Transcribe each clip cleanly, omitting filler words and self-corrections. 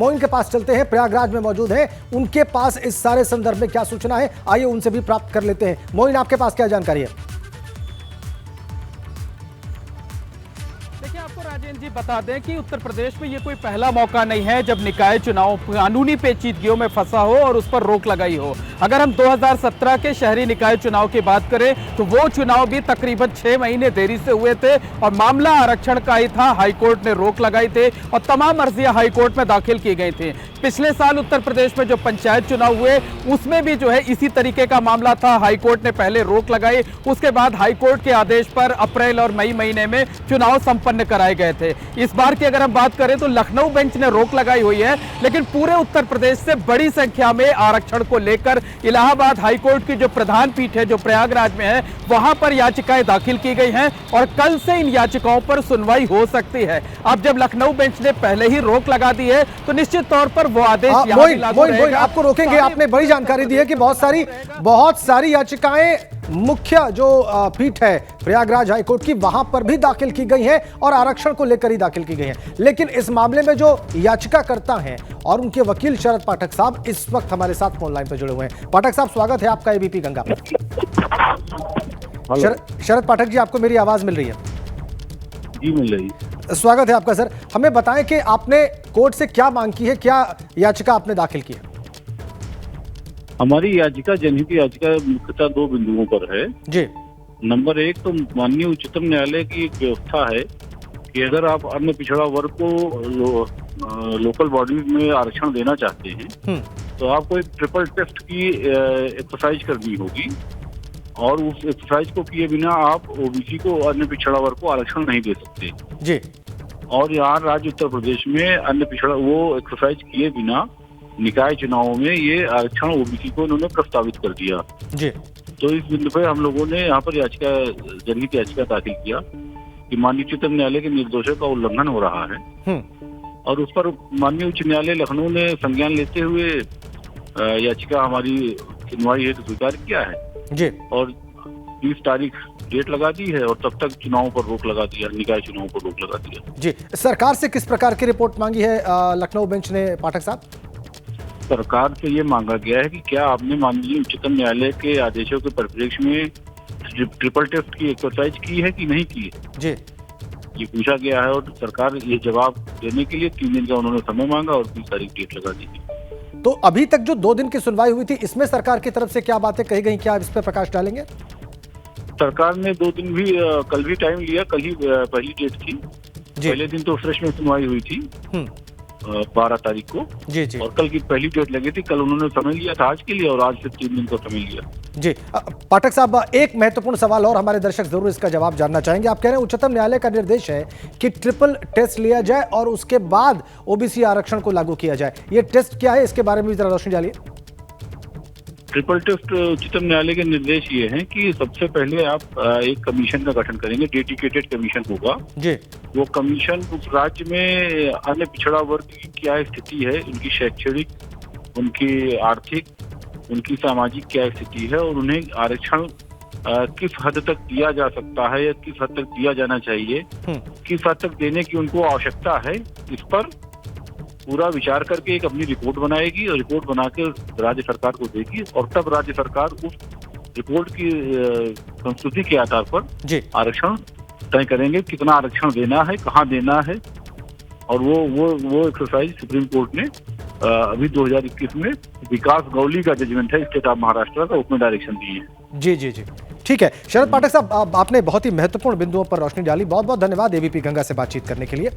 मोइन के पास चलते हैं, प्रयागराज में मौजूद हैं, उनके पास इस सारे संदर्भ में क्या सूचना है, आइए उनसे भी प्राप्त कर लेते हैं। मोइन, आपके पास क्या जानकारी है? राजेंद्र जी बता दें कि उत्तर प्रदेश में ये कोई पहला मौका नहीं है जब निकाय चुनाव कानूनी पेचीदगियों में फंसा हो और उस पर रोक लगाई हो। अगर हम 2017 के शहरी निकाय चुनाव की बात करें तो वो चुनाव भी तकरीबन 6 महीने देरी से हुए थे और मामला आरक्षण का ही था। हाईकोर्ट ने रोक लगाई थी और तमाम अर्जियां हाईकोर्ट में दाखिल की गई थी। पिछले साल उत्तर प्रदेश में जो पंचायत चुनाव हुए उसमें भी जो है इसी तरीके का मामला था। हाईकोर्ट ने पहले रोक लगाई, उसके बाद हाईकोर्ट के आदेश पर अप्रैल और मई महीने में चुनाव संपन्न कराए गए थे। इस बार की अगर हम बात करें तो लखनऊ बेंच ने रोक लगाई हुई है, लेकिन पूरे उत्तर प्रदेश से बड़ी संख्या में आरक्षण को लेकर इलाहाबाद हाईकोर्ट की जो प्रधान पीठ है जो प्रयागराज में है वहां पर याचिकाएं दाखिल की गई हैं और कल से इन याचिकाओं पर सुनवाई हो सकती है। अब जब लखनऊ बेंच ने पहले ही रोक लगा दी है तो निश्चित तौर पर वो आदेश यहां भी लागू रहेगा। आपको रोकेंगे, आपने बड़ी जानकारी दी है कि बहुत सारी याचिकाएं मुख्य जो पीठ है प्रयागराज हाईकोर्ट की वहां पर भी दाखिल की गई हैं और आरक्षण को लेकर ही दाखिल की गई हैं। लेकिन इस मामले में जो याचिकाकर्ता हैं और उनके वकील शरद पाठक साहब इस वक्त हमारे साथ फोन लाइन पर जुड़े हुए हैं। पाठक साहब, स्वागत है आपका एबीपी गंगा पर। शरद पाठक जी, आपको मेरी आवाज मिल रही है? जी मिल रही है। स्वागत है आपका सर। हमें बताएं कि आपने कोर्ट से क्या मांग की है, क्या याचिका आपने दाखिल की है? हमारी याचिका, जनहित याचिका मुख्यतः 2 बिंदुओं पर है जी। नंबर 1 तो माननीय उच्चतम न्यायालय की एक व्यवस्था है कि अगर आप अन्य पिछड़ा वर्ग को लोकल बॉडी में आरक्षण देना चाहते हैं तो आपको एक ट्रिपल टेस्ट की एक्सरसाइज करनी होगी और उस एक्सरसाइज को किए बिना आप ओबीसी को, अन्य पिछड़ा वर्ग को आरक्षण नहीं दे सकते जी। और यहाँ राज्य उत्तर प्रदेश में अन्य पिछड़ा वो एक्सरसाइज किए बिना निकाय चुनावों में ये आरक्षण ओबीसी को उन्होंने प्रस्तावित कर दिया जी। तो इस बिंदु पर हम लोगों ने यहाँ पर जनहित याचिका दाखिल किया कि माननीय उच्चतम न्यायालय के निर्देशों का उल्लंघन हो रहा है और उस पर माननीय उच्च न्यायालय लखनऊ ने संज्ञान लेते हुए याचिका हमारी सुनवाई हेतु स्वीकार किया है जी और 20 तारीख डेट लगा दी है और तब तक चुनावों पर रोक लगा दिया, निकाय चुनावों पर रोक लगा दिया। जी, सरकार से किस प्रकार की रिपोर्ट मांगी है लखनऊ बेंच ने पाठक साहब? सरकार से ये मांगा गया है कि क्या आपने माननीय उच्चतम न्यायालय के आदेशों के परिप्रेक्ष्य में ट्रिपल टेस्ट की एक्सरसाइज की है कि नहीं की है जी, ये पूछा गया है और सरकार ये जवाब देने के लिए 3 दिन का उन्होंने समय मांगा और 20 तारीख डेट लगा दी थी। तो अभी तक जो 2 दिन की सुनवाई हुई थी इसमें सरकार की तरफ से क्या बातें कही गई, क्या इस पर प्रकाश डालेंगे? सरकार ने 2 दिन भी कल भी टाइम लिया, कल ही पहली डेट थी। पहले दिन तो फ्रेश में सुनवाई हुई थी 12 तारीख को जी जी और कल की पहली डेट लगी थी। कल उन्होंने समय लिया था आज के लिए और आज से 3 दिन का समय लिया जी। पाठक साहब, एक महत्वपूर्ण सवाल और हमारे दर्शक जरूर इसका जवाब जानना चाहेंगे। आप कह रहे हैं उच्चतम न्यायालय का निर्देश है कि ट्रिपल टेस्ट लिया जाए और उसके बाद ओबीसी आरक्षण को लागू किया जाए। ये टेस्ट क्या है, इसके बारे में भी जरा रोशनी डालिए। ट्रिपल टेस्ट उच्चतम न्यायालय के निर्देश ये हैं कि सबसे पहले आप एक कमीशन का गठन करेंगे, डेडिकेटेड कमीशन होगा जी। वो कमीशन उस राज्य में अन्य पिछड़ा वर्ग की क्या स्थिति है, उनकी शैक्षणिक, उनकी आर्थिक, उनकी सामाजिक क्या स्थिति है और उन्हें आरक्षण किस हद तक दिया जा सकता है या किस हद तक दिया जाना चाहिए, किस हद तक देने की उनको आवश्यकता है, इस पर पूरा विचार करके एक अपनी रिपोर्ट बनाएगी और रिपोर्ट बना के राज्य सरकार को देगी और तब राज्य सरकार उस रिपोर्ट की संस्तुति के आधार पर आरक्षण तय करेंगे, कितना आरक्षण देना है, कहाँ देना है। और वो एक्सरसाइज सुप्रीम कोर्ट ने अभी 2021 में विकास गौली का जजमेंट है स्टेट ऑफ महाराष्ट्र का, उसमें डायरेक्शन दिए हैं। जी जी जी, ठीक है। शरद पाठक साहब, आपने बहुत ही महत्वपूर्ण बिंदुओं पर रोशनी डाली, बहुत बहुत धन्यवाद एबीपी गंगा से बातचीत करने के लिए।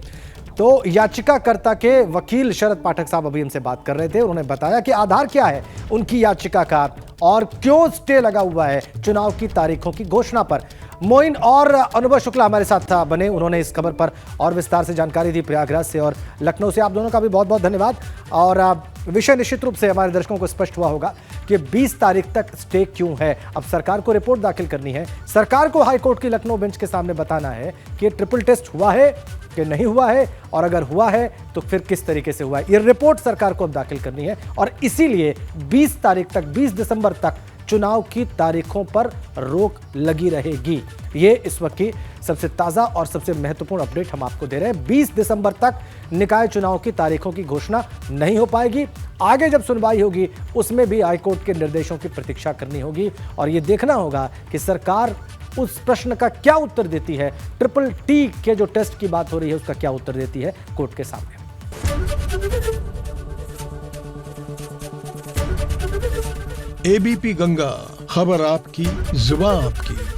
तो याचिकाकर्ता के वकील शरद पाठक साहब अभी हमसे बात कर रहे थे, उन्होंने बताया कि आधार क्या है उनकी याचिका का और क्यों स्टे लगा हुआ है चुनाव की तारीखों की घोषणा पर। मोइन और अनुभव शुक्ला हमारे साथ बने, उन्होंने इस खबर पर और विस्तार से जानकारी दी प्रयागराज से और लखनऊ से। आप दोनों का भी बहुत बहुत धन्यवाद। और विषय निश्चित रूप से हमारे दर्शकों को स्पष्ट हुआ होगा कि 20 तारीख तक स्टे क्यों है। अब सरकार को रिपोर्ट दाखिल करनी है, सरकार को हाईकोर्ट की लखनऊ बेंच के सामने बताना है कि ट्रिपल टेस्ट हुआ है कि नहीं हुआ है और अगर हुआ है तो फिर किस तरीके से हुआ है। ये रिपोर्ट सरकार को अब दाखिल करनी है और इसीलिए 20 तारीख तक, 20 दिसंबर तक चुनाव की तारीखों पर रोक लगी रहेगी। ये इस वक्त की सबसे ताज़ा और सबसे महत्वपूर्ण अपडेट हम आपको दे रहे हैं। 20 दिसंबर तक निकाय चुनाव की तारीखों की घोषणा नहीं हो पाएगी। आगे जब सुनवाई होगी उसमें भी हाईकोर्ट के निर्देशों की प्रतीक्षा करनी होगी और ये देखना होगा कि सरकार उस प्रश्न का क्या उत्तर देती है। ट्रिपल टी के जो टेस्ट की बात हो रही है उसका क्या उत्तर देती है कोर्ट के सामने। एबीपी गंगा, खबर आपकी, जुबान आपकी।